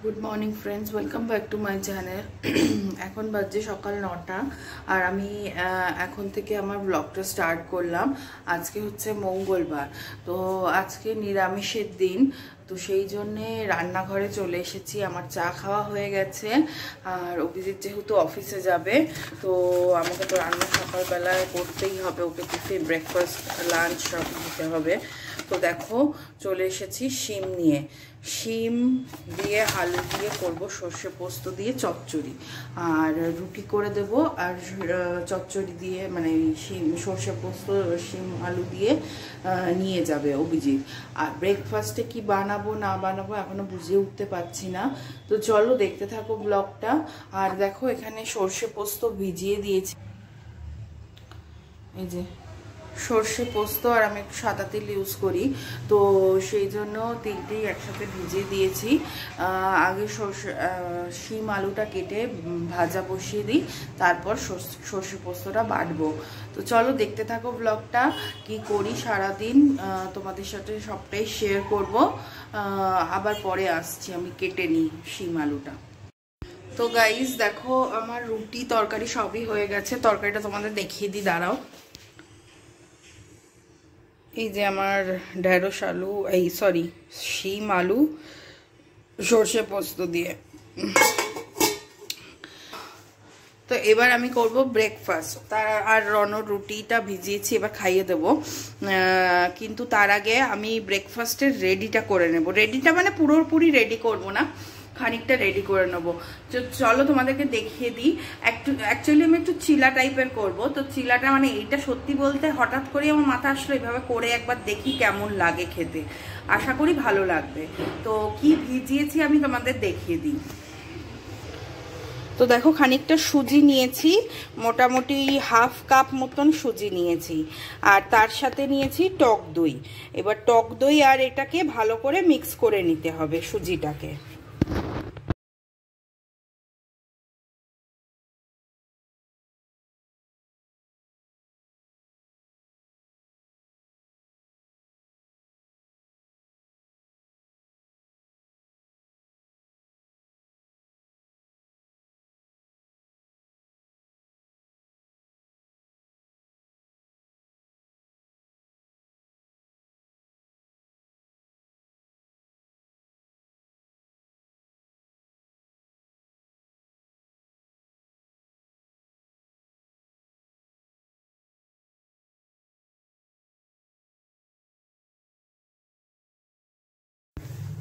Good morning friends, welcome back to my channel. এখন বাজে সকাল 9টা আর আমি এখন থেকে আমার ব্লগটা স্টার্ট করলাম। আজকে হচ্ছে মঙ্গলবার, তো আজকে নিরামিষের দিন, তো সেই জন্যে রান্নাঘরে চলে এসেছি। আমার চা খাওয়া হয়ে গেছে আর অভিজিৎ যেহেতু অফিসে যাবে, তো আমাকে তো রান্না সকালবেলায় করতেই হবে। ওকে টিফিন, ব্রেকফাস্ট, লাঞ্চ সব দিতে হবে। তো দেখো চলে এসেছি শিম নিয়ে। শিম দিয়ে আলু দিয়ে করব সর্ষে পোস্ত দিয়ে চচ্চড়ি, আর রুটি করে দেব। আর চচ্চড়ি দিয়ে মানে শিম সর্ষে পোস্ত শিম আলু দিয়ে নিয়ে যাবে অভিজিৎ। আর ব্রেকফাস্টে কি বানাবো না বানাবো এখনো বুঝে উঠতে পারছি না। তো চলো দেখতে থাকো ব্লগটা। আর দেখো এখানে সর্ষে পোস্ত ভিজিয়ে দিয়েছি, এই যে সর্ষে পোস্ত, আর আমি একটু সাদা তেল ইউজ করি, তো সেই জন্য তিনটেই একসাথে ভিজিয়ে দিয়েছি। আগে শিম আলুটা কেটে ভাজা বসিয়ে দিই, তারপর সর্ষে পোস্তটা বাটবো। তো চলো দেখতে থাকো ব্লগটা, কি করি সারাদিন তোমাদের সাথে সবটাই শেয়ার করব। আবার পরে আসছি, আমি কেটে নিই শিম আলুটা। তো গাইস দেখো আমার রুটি তরকারি সবই হয়ে গেছে। তরকারিটা তোমাদের দেখিয়ে দিই, দাঁড়াও। এই যে আমার ঢেঁড়স আলু, শিম আলু সর্ষে পোস্ত দিয়ে। তো এবার আমি করব ব্রেকফাস্ট। আর রনর রুটিটা ভিজিয়েছি, এবার খাইয়ে দেবো। কিন্তু তার আগে আমি ব্রেকফাস্টের রেডিটা করে নেব। রেডিটা মানে পুরোপুরি রেডি করব না, খানিকটা রেডি করে নেবো। চলো তোমাদেরকে দেখিয়ে দিই। অ্যাকচুয়ালি আমি একটু চিলা টাইপের করব। তো চিলাটা মানে এইটা সত্যি বলতে হঠাৎ করে আমার মাথা আসলো এভাবে করে একবার দেখি কেমন লাগে খেতে। আশা করি ভালো লাগবে। তো কি ভিজিয়েছি আমি তোমাদের দেখিয়ে দিই। তো দেখো খানিকটা সুজি নিয়েছি, মোটামুটি হাফ কাপ মতন সুজি নিয়েছি, আর তার সাথে নিয়েছি টক দই। এবার টক দই আর এটাকে ভালো করে মিক্স করে নিতে হবে সুজিটাকে।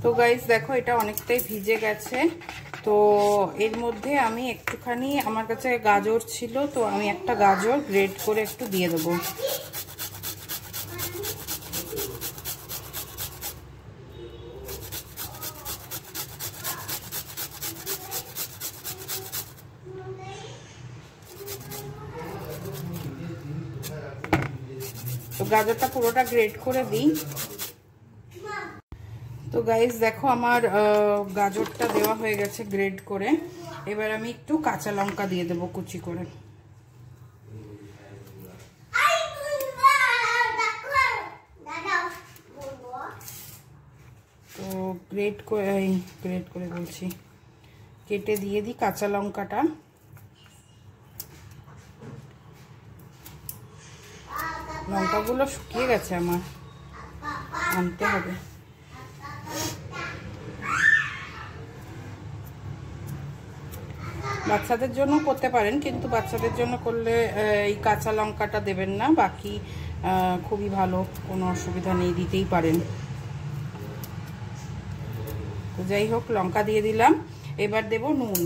তো গাইস দেখো এটা অনেকটাই ভিজে গেছে। তো এর মধ্যে আমি একটুখানি, আমার কাছে গাজর ছিল, তো আমি একটা গাজর গ্রেট করে একটু দিয়ে দেবো। তো গাজরটা পুরোটা গ্রেট করে দিই। তো গাইস দেখো আমার গাজরটা দেওয়া হয়ে গেছে গ্রেট করে। এবার আমি একটু কাঁচা লঙ্কা দিয়ে দেবো কুচি করে। তো গ্রেট করে বলছি, কেটে দিয়ে দিই কাঁচা লঙ্কাটা। লঙ্কাগুলো শুকিয়ে গেছে, আমার আনতে হবে। বাচ্চাদের জন্য করতে পারেন, কিন্তু বাচ্চাদের জন্য করলে এই কাঁচা লঙ্কাটা দেবেন না, বাকি খুবই ভালো, কোনো অসুবিধা নেই, দিতেই পারেন। তো যাই হোক লঙ্কা দিয়ে দিলাম। এবার দেব নুন।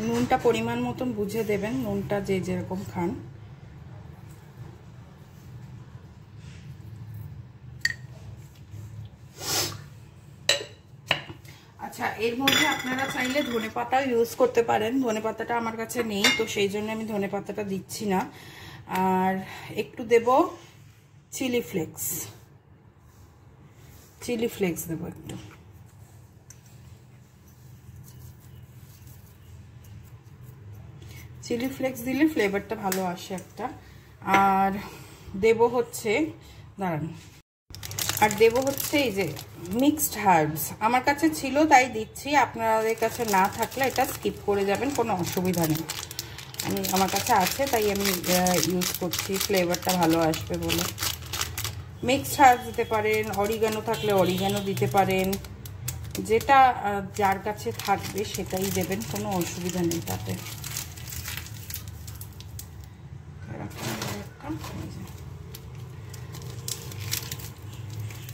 নুনটা পরিমাণ মতন বুঝে দেবেন, নুনটা যে যেরকম খান। আচ্ছা, এর মধ্যে আপনারা চাইলে ধনেপাতাও ইউজ করতে পারেন। ধনেপাতাটা আমার কাছে নেই, তো সেই জন্য আমি ধনেপাতাটা দিচ্ছি না। আর একটু দেব চিলি ফ্লেক্স দেবো একটু। চিলি ফ্লেক্স দিলে ফ্লেভারটা ভালো আসে একটা। আর দেব হচ্ছে, দাঁড়ান, আর দেব হচ্ছে এই যে মিক্সড হার্বস। আমার কাছে ছিল তাই দিচ্ছি, আপনাদের কাছে না থাকলে এটা স্কিপ করে যাবেন, কোনো অসুবিধা নেই। আমার কাছে আছে তাই আমি ইউজ করছি, ফ্লেভারটা ভালো আসবে বলে। মিক্সড হার্বস দিতে পারেন, অরিগানো থাকলে অরিগানো দিতে পারেন, যেটা যার কাছে থাকবে সেটাই দেবেন, কোনো অসুবিধা নেই তাতে।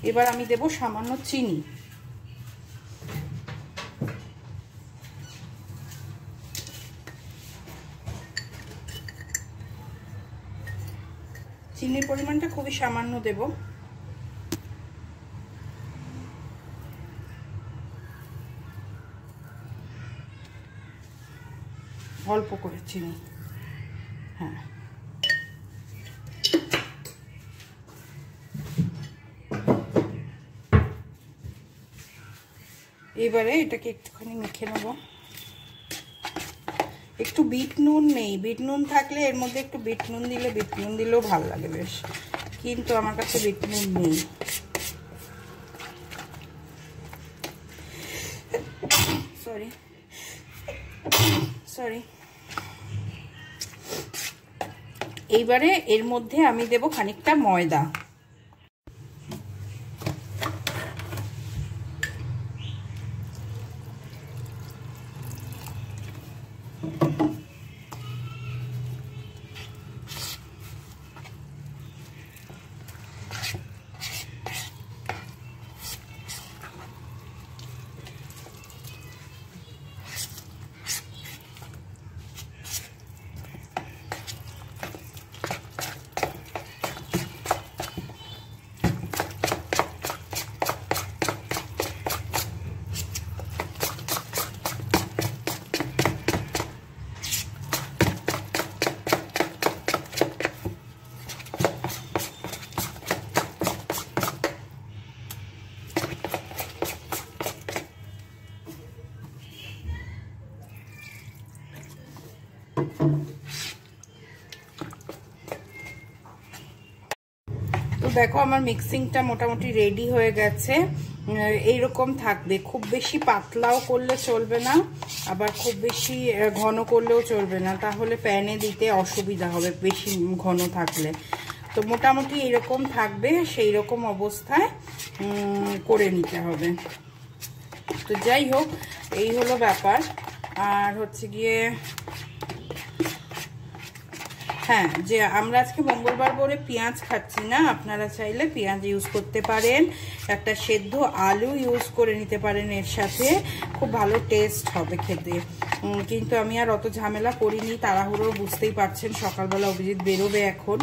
এবার আমি দেব সামান্য চিনি। চিনির পরিমাণটা খুবই সামান্য দেব। অল্প করে চিনি, হ্যাঁ। এবারে এটাকে একটুখানি মেখে নেব। একটু বিট নুন নেই, বিট নুন থাকলে এর মধ্যে একটু বিট নুন দিলে, বিট নুন দিলেও ভালো লাগে বেশ, কিন্তু আমার কাছে বিট নুন নেই। সরি। এইবারে এর মধ্যে আমি দেব খানিকটা ময়দা। তো দেখো আমার মিক্সিংটা মোটামুটি রেডি হয়ে গেছে। এইরকম থাকবে, খুব বেশি পাতলাও করলে চলবে না, আবার খুব বেশি ঘন করলেও চলবে না, তাহলে প্যানে দিতে অসুবিধা হবে বেশি ঘন থাকলে। তো মোটামুটি এরকম থাকবে, সেই রকম অবস্থায় করে নিতে হবে। তো যাই হোক, এই হলো ব্যাপার। আর হচ্ছে গিয়ে হ্যাঁ, যে আমরা আজকে মঙ্গলবার বলে পেঁয়াজ খাচ্ছি না, আপনারা চাইলে পেঁয়াজ ইউজ করতে পারেন, একটা সেদ্ধ আলু ইউজ করে নিতে পারেন এর সাথে, খুব ভালো টেস্ট হবে খেতে। কিন্তু আমি আর অত ঝামেলা করিনি, তাড়াহুড়ো, বুঝতেই পারছেন সকালবেলা অভিজিৎ বেরোবে এখন,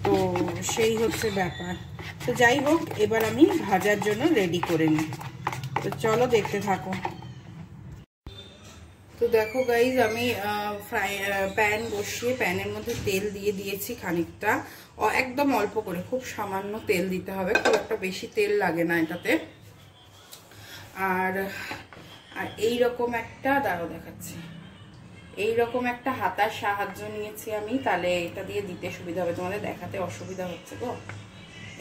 তো সেই হচ্ছে ব্যাপার। তো যাই হোক, এবার আমি ভাজার জন্য রেডি করে নিই। তো চলো দেখতে থাকো। তো দেখো গাইজ, আমি প্যান বসিয়ে প্যানের মধ্যে তেল দিয়ে দিয়েছি খানিকটা, একদম অল্প করে, খুব সামান্য তেল দিতে হবে, খুব একটা বেশি তেল লাগে না এটাতে। আর এইরকম একটা, দাঁড়াও দেখাচ্ছি, এইরকম একটা হাতার সাহায্য নিয়েছি আমি, তাহলে এটা দিয়ে দিতে সুবিধা হবে, তোমাদের দেখাতে অসুবিধা হচ্ছে তো।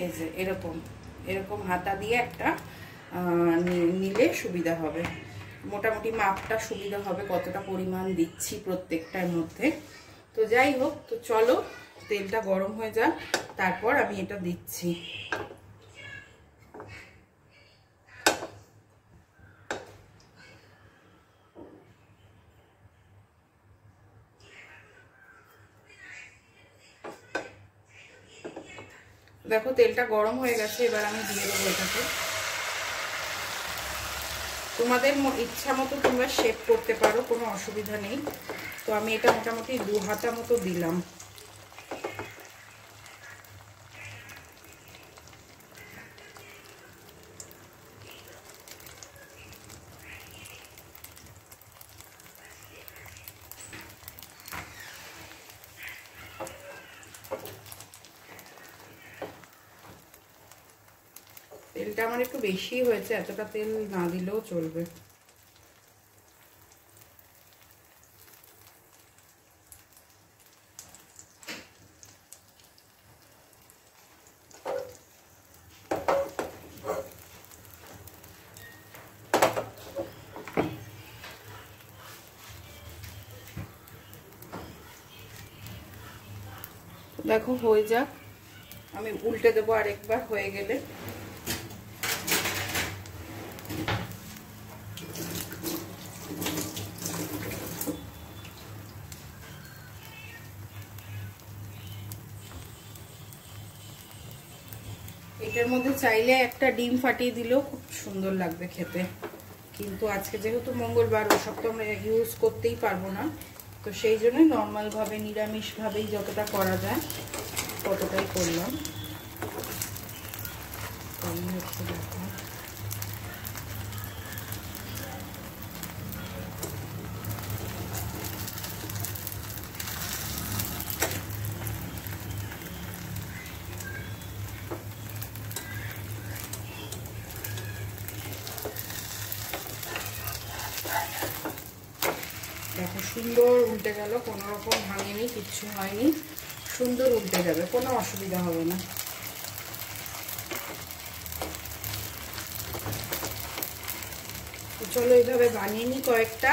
এই যে এরকম এরকম হাতা দিয়ে একটা নিলে সুবিধা হবে, মোটামুটি মাপটা সুবিধা হবে কতটা পরিমাণ দিচ্ছি প্রত্যেকটার মধ্যে। তো যাই হোক, তো চলো তেলটা গরম হয়ে যাক, তারপর আমি এটা দিচ্ছি। দেখো তেলটা গরম হয়ে গেছে, এবার আমি দিয়ে দেবো এটাকে। তোমাদের ইচ্ছা মতো তোমরা শেপ করতে পারো, কোনো অসুবিধা নেই। তো আমি এটা মোটামুটি 2 হাতা মতো দিলাম। তেলটা আমার একটু বেশি হয়েছে, এতটা তেল না দিলেও চলবে। দেখো হয়ে যাক, আমি উল্টে দেবো আরেকবার হয়ে গেলে। এটার মধ্যে চাইলে একটা ডিম ফাটিয়ে দিলেও খুব সুন্দর লাগবে খেতে, কিন্তু আজকে যেহেতু মঙ্গলবার ওসব তো আমরা ইউজ করতেই পারবো না, তো সেই জন্য নর্মালভাবে নিরামিষভাবেই যতটা করা যায় ততটাই করলাম। দেখো সুন্দর উল্টে গেল, কোনো রকম ভাঙেনি, কিচ্ছু হয়নি, সুন্দর উল্টে যাবে, কোনো অসুবিধা হবে না। চলো এইভাবে বানিয়ে নিই কয়েকটা,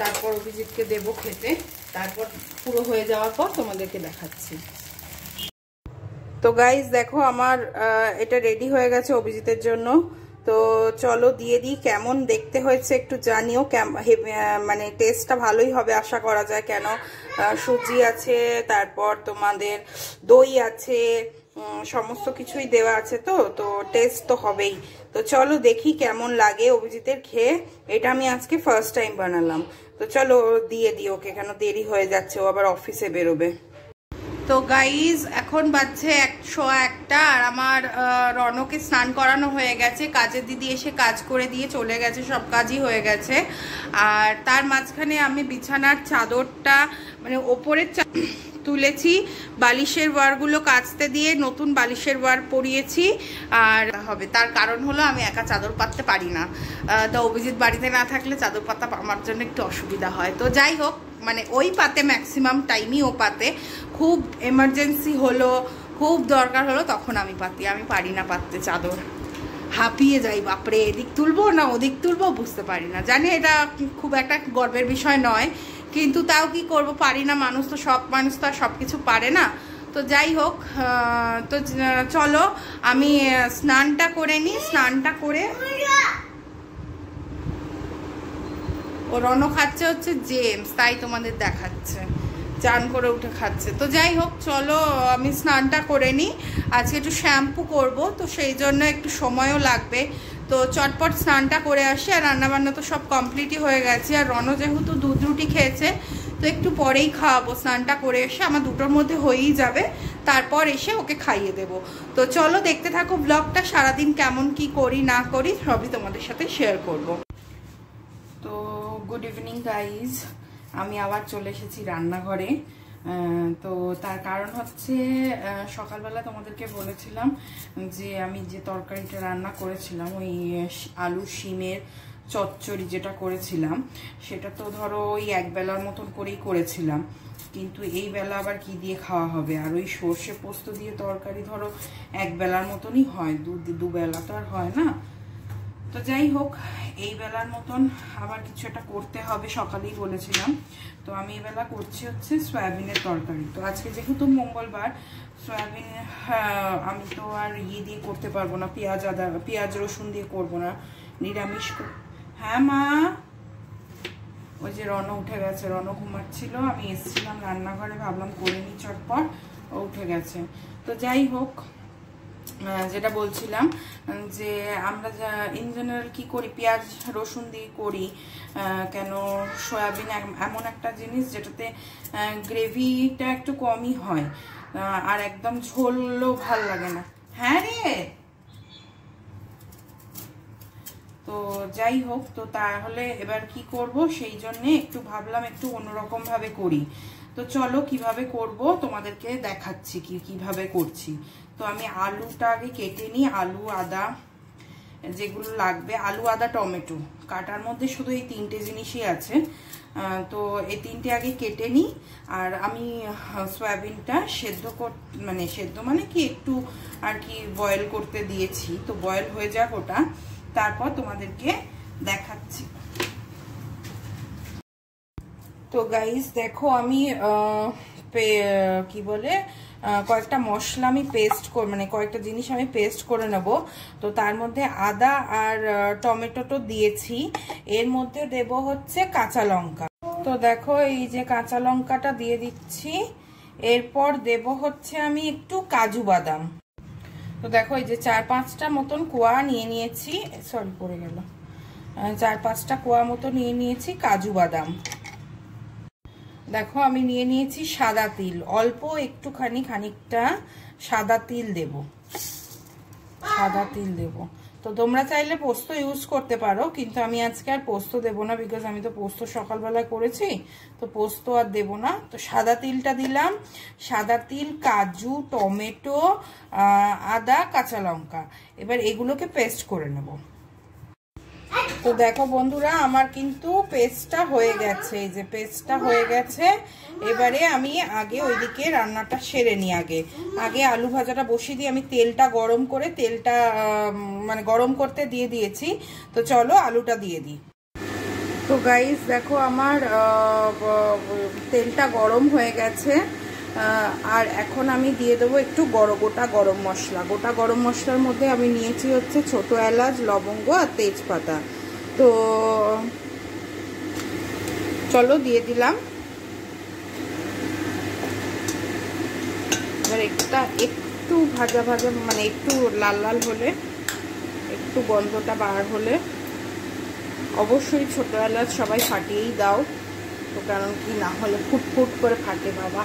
তারপর অভিজিৎকে দেবো খেতে, তারপর পুরো হয়ে যাওয়ার পর তোমাদেরকে দেখাচ্ছি। তো গাইস দেখো আমার এটা রেডি হয়ে গেছে অভিজিতের জন্য। তো চলো দিয়ে দিই, কেমন দেখতে হয়েছে একটু জানিও, মানে টেস্টটা ভালোই হবে আশা করা যায়, কেন সুজি আছে, তারপর তোমাদের দই আছে, সমস্ত কিছুই দেওয়া আছে, তো টেস্ট তো হবেই। তো চলো দেখি কেমন লাগে অভিজিতের খেয়ে, এটা আমি আজকে ফার্স্ট টাইম বানালাম। তো চলো দিয়ে দিই ওকে, কেন দেরি হয়ে যাচ্ছে, ও আবার অফিসে বেরোবে। তো গাইজ এখন বাজছে 101টা, আর আমার রনকে স্নান করানো হয়ে গেছে, কাজের দিদি এসে কাজ করে দিয়ে চলে গেছে, সব কাজই হয়ে গেছে। আর তার মাঝখানে আমি বিছানার চাদরটা মানে ওপরের তুলেছি, বালিশের ওয়ারগুলো কাচতে দিয়ে নতুন বালিশের ওয়ার পরিয়েছি। আর হবে তার কারণ হলো আমি একা চাদর পাততে পারি না, তো অভিজিৎ বাড়িতে না থাকলে চাদর পাতা আমার জন্য একটু অসুবিধা হয়। তো যাই হোক, মানে ওই পাতে ম্যাক্সিমাম টাইমই ও পাতে, খুব এমার্জেন্সি হলো, খুব দরকার হলো তখন আমি পাতি, আমি পারি না পাততে চাদর, হাঁপিয়ে যাই, বাপরে এদিক তুলবো না ওদিক তুলবো বুঝতে পারি না। জানি এটা খুব একটা গর্বের বিষয় নয়, কিন্তু তাও কি করব, পারি না, মানুষ তো আর সব কিছু পারে না। তো যাই হোক, তো চলো আমি স্নানটা করে নিই, স্নানটা করে ও রনো খাচ্ছে হচ্ছে জেমস, তাই তোমাদের দেখাচ্ছে, চান করে উঠে খাচ্ছে। তো যাই হোক চলো আমি স্নানটা করে নিই, আজকে একটু শ্যাম্পু করব, তো সেই জন্য একটু সময়ও লাগবে। তো চটপট স্নানটা করে আসি, আর রান্নাবান্না তো সব কমপ্লিটই হয়ে গেছে। আর রনো যেহেতু দুধ রুটি খেয়েছে, তো একটু পরেই খাওয়াবো, স্নানটা করে এসে আমার দুটোর মধ্যে হয়েই যাবে, তারপর এসে ওকে খাইয়ে দেব। তো চলো দেখতে থাকো ব্লগটা, সারাদিন কেমন কি করি না করি সবই তোমাদের সাথে শেয়ার করব। তো গুড ইভিনিং গাইজ, আমি আবার চলে এসেছি রান্নাঘরে। তো তার কারণ হচ্ছে সকালবেলা তোমাদেরকে বলেছিলাম যে আমি যে তরকারিটা রান্না করেছিলাম, ওই আলু শিমের চচ্চড়ি যেটা করেছিলাম, সেটা তো ধরো ওই একবেলার মতন করেই করেছিলাম, কিন্তু এই বেলা আবার কি দিয়ে খাওয়া হবে, আর ওই সর্ষে পোস্ত দিয়ে তরকারি ধরো একবেলার মতনই হয়, দুবেলা তো আর হয় না। তো যাই হোক, এই বেলার মতন আবার কিছু একটা করতে হবে, সকালেই বলেছিলাম। তো আমি এই বেলা করছি হচ্ছে সয়াবিনের তরকারি। তো আজকে যেহেতু মঙ্গলবার, সয়াবিন আমি তো আর দিয়ে করতে পারবো না, পেঁয়াজ রসুন দিয়ে করবো না, নিরামিষ। হ্যাঁ মা, ওই যে রনো উঠে গেছে, রনো ঘুমাচ্ছিল, আমি এসেছিলাম রান্নাঘরে, ভাবলাম করে নি চটপট, ও উঠে গেছে। তো যাই হোক, যেটা বলছিলাম যে আমরা ইন জেনারেল কি করি, পেঁয়াজ রসুন দিয়ে করি, কেন সয়াবিন এমন একটা জিনিস যেটাতে গ্রেভিটা একটু কমই হয়, আর একদম ঝোলও ভাল লাগে না। হ্যাঁ রে, তো যাই হোক, তো তাহলে এবার কি করব, সেই জন্যে একটু ভাবলাম একটু অন্যরকম ভাবে করি। তো চলো কিভাবে করব তোমাদেরকে দেখাচ্ছি, কিভাবে করছি। তো আমি আলুটা আগে কেটে নিই, আলু আদা যেগুলো লাগবে, আলু আদা টমেটো, কাটার মধ্যে শুধু এই তিনটে জিনিসই আছে। তো এই তিনটে আগে কেটে নিই। আর আমি সয়াবিনটা সেদ্ধ মানে কি একটু আর কি বয়েল করতে দিয়েছি, তো বয়েল হয়ে যাক ওটা, তারপর তোমাদেরকে দেখাচ্ছি। তো গাইস দেখো আমি কি বলে কয়েকটা মশলা আমি পেস্ট মানে কয়েকটা জিনিস আমি পেস্ট করে নেব। তো তার মধ্যে আদা আর টমেটো দিয়েছি, এর মধ্যে দেব হচ্ছে কাঁচা লঙ্কা। তো দেখো এই যে কাঁচা লঙ্কাটা দিয়ে দিচ্ছি, এরপর দেব হচ্ছে আমি একটু কাজু বাদাম। তো দেখো এই যে 4-5টা মতন কোয়া নিয়ে নিয়েছি, সরি পড়ে গেল, 4-5টা কোয়া মতো নিয়ে নিয়েছি কাজু বাদাম। দেখো আমি নিয়ে নিয়েছি সাদা তিল, অল্প একটুখানি খানিকটা সাদা তিল দেব, সাদা তিল দেব। তো তোমরা চাইলে পোস্ত ইউজ করতে পারো, কিন্তু আমি আজকে আর পোস্ত দেব না, বিকজ আমি তো পোস্ত সকালবেলায় করেছি, তো পোস্ত আর দেব না। তো সাদা তিলটা দিলাম, সাদা তিল, কাজু, টমেটো, আদা, কাঁচা লঙ্কা। এবার এগুলোকে পেস্ট করে নেব। তো দেখো বন্ধুরা আমার কিন্তু পেস্টটা হয়ে গেছে, এই যে পেস্টটা হয়ে গেছে। এবারে আমি আগে ওইদিকে রান্নাটা সেরে নিই। আগে আলু ভাজাটা বসিয়ে দিয়ে আমি তেলটা গরম করে, তেলটা মানে গরম করতে দিয়ে দিয়েছি। তো চলো আলুটা দিয়ে দিই। তো গাইস দেখো আমার তেলটা গরম হয়ে গেছে, আর এখন আমি দিয়ে দেবো একটু গোটা গরম মশলা। গোটা গরম মশলার মধ্যে আমি নিয়েছি হচ্ছে ছোট এলাচ, লবঙ্গ আর তেজপাতা। তো চলো দিয়ে দিলাম। এবার একটু ভাজা ভাজা মানে একটু লাল লাল হলে, একটু গন্ধটা বার হলে, অবশ্যই ছোট এলাচ সবাই ফাটিয়েই দাও, তো কারণ কি না হলে ফুটফুট করে ফাটে বাবা।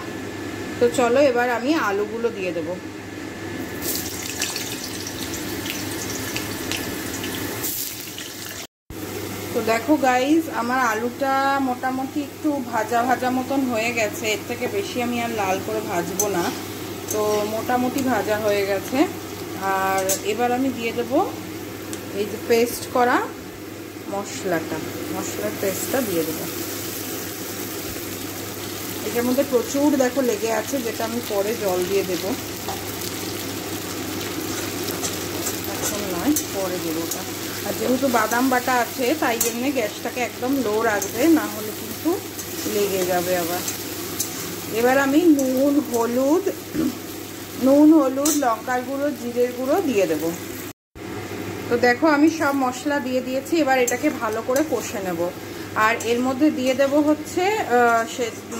তো চলো এবার আমি আলুগুলো দিয়ে দেবো। তো দেখো গাইজ আমার আলুটা মোটামুটি একটু ভাজা ভাজা মতন হয়ে গেছে, এর থেকে বেশি আমি আর লাল করে ভাজবো না। তো মোটামুটি ভাজা হয়ে গেছে। আর এবার আমি দিয়ে দেবো এই যে পেস্ট করা মশলার পেস্টটা দিয়ে দেবো। এটার মধ্যে প্রচুর দেখো লেগে আছে, যেটা আমি পরে জল দিয়ে দেবো, এখন নয় পরে দেবো ওটা। আর যেহেতু বাদাম বাটা আছে তাই জন্য গ্যাসটাকে একদম লো রাখবে, না হলে কিন্তু লেগে যাবে আবার। এবার আমি নুন হলুদ লঙ্কার গুঁড়ো, জিরের গুঁড়ো দিয়ে দেব। তো দেখো আমি সব মশলা দিয়ে দিয়েছি, এবার এটাকে ভালো করে কষে নেব। আর এর মধ্যে দিয়ে দেব হচ্ছে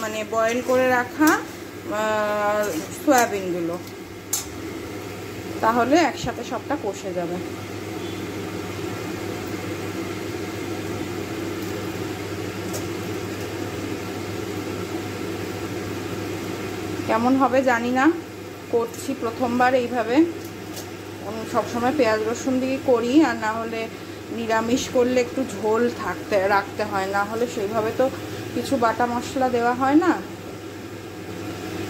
মানে বয়েল করে রাখা সয়াবিনগুলো, তাহলে একসাথে সবটা কষে যাবে। কেমন হবে জানি না, করছি প্রথমবার এইভাবে। সবসময় পেঁয়াজ রসুন দিয়ে করি, আর না হলে নিরামিষ করলে একটু ঝোল রাখতে হয়, না হলে সেইভাবে তো কিছু বাটা মশলা দেওয়া হয় না।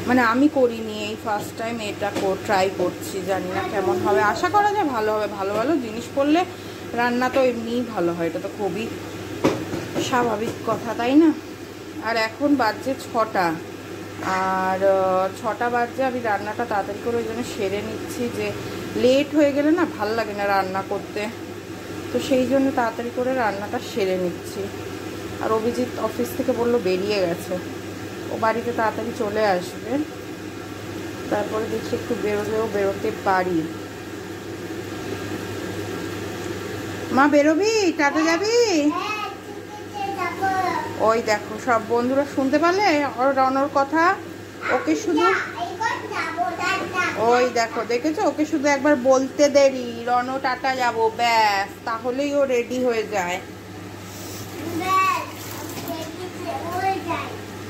মানে আমি করিনি, এই ফার্স্ট টাইম এটা ট্রাই করছি, জানি না কেমন হবে। আশা করা যায় ভালো হবে, ভালো ভালো জিনিস পড়লে রান্না তো এমনিই ভালো হয়, এটা তো খুবই স্বাভাবিক কথা, তাই না? আর এখন বাজছে 6টা, আর 6টা বাজছে। আমি রান্নাটা তাড়াতাড়ি করে ওই জন্য সেরে নিচ্ছি, যে লেট হয়ে গেলে না ভাল লাগে না রান্না করতে, তো সেই জন্য তাড়াতাড়ি করে রান্নাটা সেরে নিচ্ছি। আর অভিজিৎ অফিস থেকে বললো বেরিয়ে গেছে, ও বাড়িতে তাড়াতাড়ি চলে আসবে, তারপরে দেখি একটু বেরোতে পারি। মা বেরোবি, টাটা যাবি? ওই দেখো সব বন্ধুরা শুনতে পারলে রনর কথা, ওকে শুধু ওই দেখো দেখেছো, ওকে শুধু একবার বলতে দেরি রনো টাটা যাবো, ব্যাস তাহলেই ও রেডি হয়ে যায়।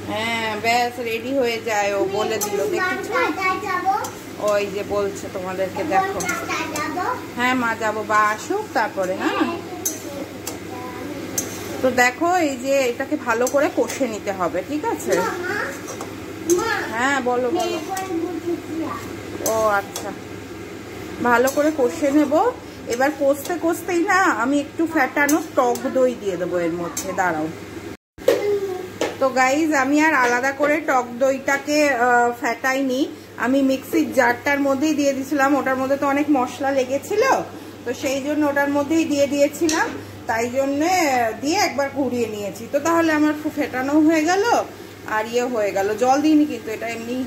হ্যাঁ ব্যাস রেডি হয়ে যায়, ও বলে দিল, দেখেছো? ওই যে বলছে তোমাদেরকে, দেখো। হ্যাঁ মা যাবো, বা আসুক তারপরে। হ্যাঁ তো দেখো এই যে এটাকে ভালো করে কষে নিতে হবে, ঠিক আছে? হ্যাঁ বলো বলো। ও আচ্ছা, ভালো করে কষে নেব। এবার কষতে কষতেই না আমি একটু ফ্যাটানো টক দই দিয়ে দেবো এর মধ্যে, দাঁড়াও। তো গাইজ আমি আর আলাদা করে টক দইটাকে ফ্যাটাইনি, আমি মিক্সির জারটার মধ্যেই দিয়ে দিয়েছিলাম। ওটার মধ্যে তো অনেক মশলা লেগেছিল, তো সেই জন্য ওটার মধ্যেই দিয়ে দিয়েছিলাম, তাই জন্যে দিয়ে একবার ঘুরিয়ে নিয়েছি। তো তাহলে আমার ফেটানো হয়ে গেল, আর ইয়ে হয়ে গেল, জল দিইনি কিন্তু এটা এমনি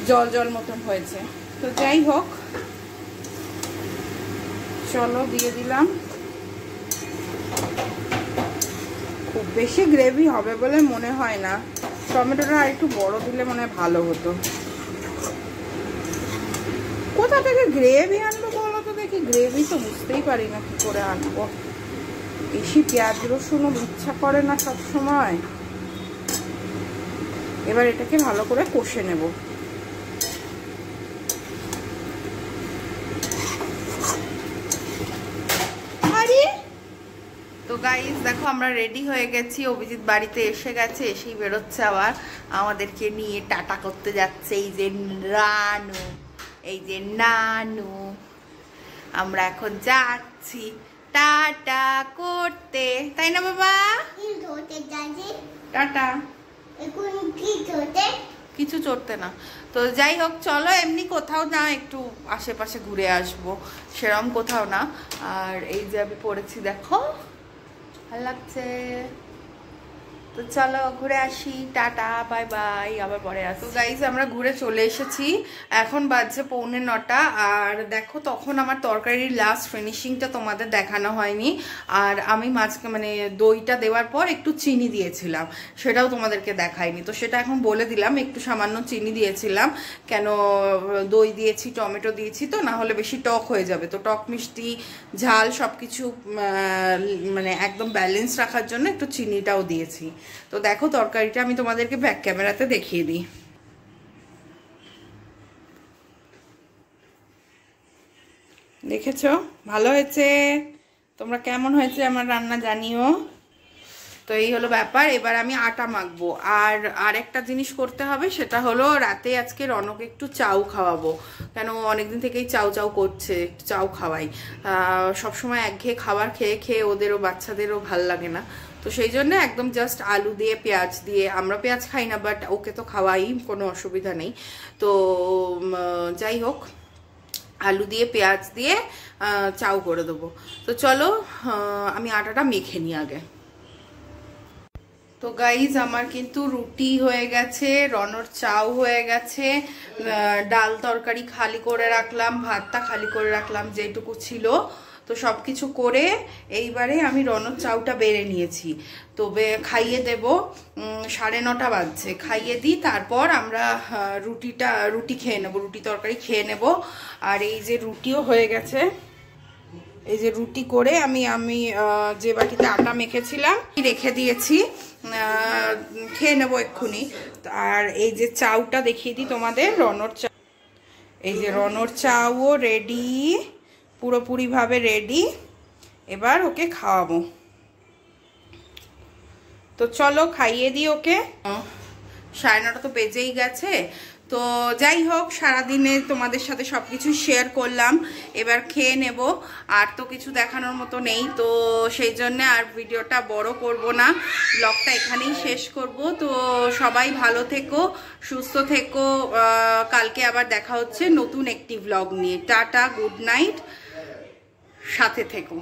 জল জল মতন হয়েছে। তো যাই হোক, চলো দিয়ে দিলাম। খুব বেশি গ্রেভি হবে বলে মনে হয় না, টমেটোটা আর একটু বড় দিলে মনে হয় ভালো হতো। কোথা থেকে গ্রেভি আনবো বলো তো দেখি, গ্রেভি তো বুঝতেই পারি না কি করে আনবো। বেশি পেঁয়াজ রসুনও ইচ্ছা করে না সব সময়। এবার এটাকে ভালো করে কষে নেব। তো গাইস দেখো আমরা রেডি হয়ে গেছি, অভিজিৎ বাড়িতে এসে গেছে, এসেই বেরোচ্ছে আবার আমাদেরকে নিয়ে টাটা করতে যাচ্ছে। এই যে রানু, এই যে নানু, আমরা এখন যাচ্ছি টাটা করতে, তাই না বাবা? টাটা। কিছু চড়তে না। তো যাই হোক চলো, এমনি কোথাও না একটু আশেপাশে ঘুরে আসবো, সেরকম কোথাও না। আর এই যে আমি পড়েছি দেখো, ভালো লাগছে। তো চলো ঘুরে আসি, টাটা বাই বাই, আবার পরে আসো। গাইজ আমরা ঘুরে চলে এসেছি, এখন বাজছে 8:45। আর দেখো তখন আমার তরকারির লাস্ট ফিনিশিংটা তোমাদের দেখানো হয়নি। আর আমি মাঝখানে মানে দইটা দেওয়ার পর একটু চিনি দিয়েছিলাম, সেটাও তোমাদেরকে দেখাইনি। তো সেটা এখন বলে দিলাম, একটু সামান্য চিনি দিয়েছিলাম, কেন দই দিয়েছি, টমেটো দিয়েছি, তো না হলে বেশি টক হয়ে যাবে। তো টক মিষ্টি ঝাল সব কিছু মানে একদম ব্যালেন্স রাখার জন্য একটু চিনিটাও দিয়েছি। তো দেখো তরকারিটা আমি তোমাদেরকে ব্যাক ক্যামেরাতে দেখিয়ে দিই। দেখেছো ভালো হয়েছে? তোমরা কেমন হয়েছে আমার রান্না জানিও। তো এই হলো ব্যাপার। এবার আমি আটা মাখবো। আর আরেকটা জিনিস করতে হবে, সেটা হলো রাতে আজকে রনকে একটু চাউ খাওয়াবো, কেন অনেকদিন থেকেই চাউ চাউ করছে, একটু চাউ খাওয়াই। সবসময় একঘেয়ে খাবার খেয়ে খেয়ে ওদেরও বাচ্চাদেরও ভাল লাগে না। তো সেই জন্য একদম জাস্ট আলু দিয়ে পেঁয়াজ দিয়ে, আমরা পেঁয়াজ খাই না বাট ওকে তো খাওয়াই, কোনো অসুবিধা নেই। তো যাই হোক, আলু দিয়ে পেঁয়াজ দিয়ে চাউ করে দেবো। তো চলো আমি আটাটা মেখে নিই আগে। তো গাইজ আমার কিন্তু রুটি হয়ে গেছে, রনর চাউ হয়ে গেছে, ডাল তরকারি খালি করে রাখলাম, ভাতটা খালি করে রাখলাম যেটুকু ছিল। তো সব কিছু করে এইবারে আমি রনর চাউটা বেড়ে নিয়েছি। তো খাইয়ে দেব, 9:30 বাজছে, খাইয়ে দিই, তারপর আমরা রুটি খেয়ে নেব, রুটি তরকারি খেয়ে নেব। আর এই যে রুটিও হয়ে গেছে, এই যে রুটি করে আমি যে বাটিতে আটা মেখেছিলাম রেখে দিয়েছি, খেয়ে নেবো এক্ষুনি। আর এই যে চাউটা দেখিয়ে দিই তোমাদের, রনর চাউ, এই যে রনর চাউও রেডি, পুরোপুরিভাবে রেডি। এবার ওকে খাওয়াবো। তো চলো খাইয়ে দিই ওকে। 9:30 তো বেজেই গেছে। তো যাই হোক, সারাদিনে তোমাদের সাথে সব কিছু শেয়ার করলাম, এবার খেয়ে নেব। আর তো কিছু দেখানোর মতো নেই, তো সেই জন্য আর ভিডিওটা বড় করব না, ব্লগটা এখানেই শেষ করব। তো সবাই ভালো থেকো, সুস্থ থেকো, কালকে আবার দেখা হচ্ছে নতুন একটি ব্লগ নিয়ে। টাটা, গুড নাইট, সাথে থেকো।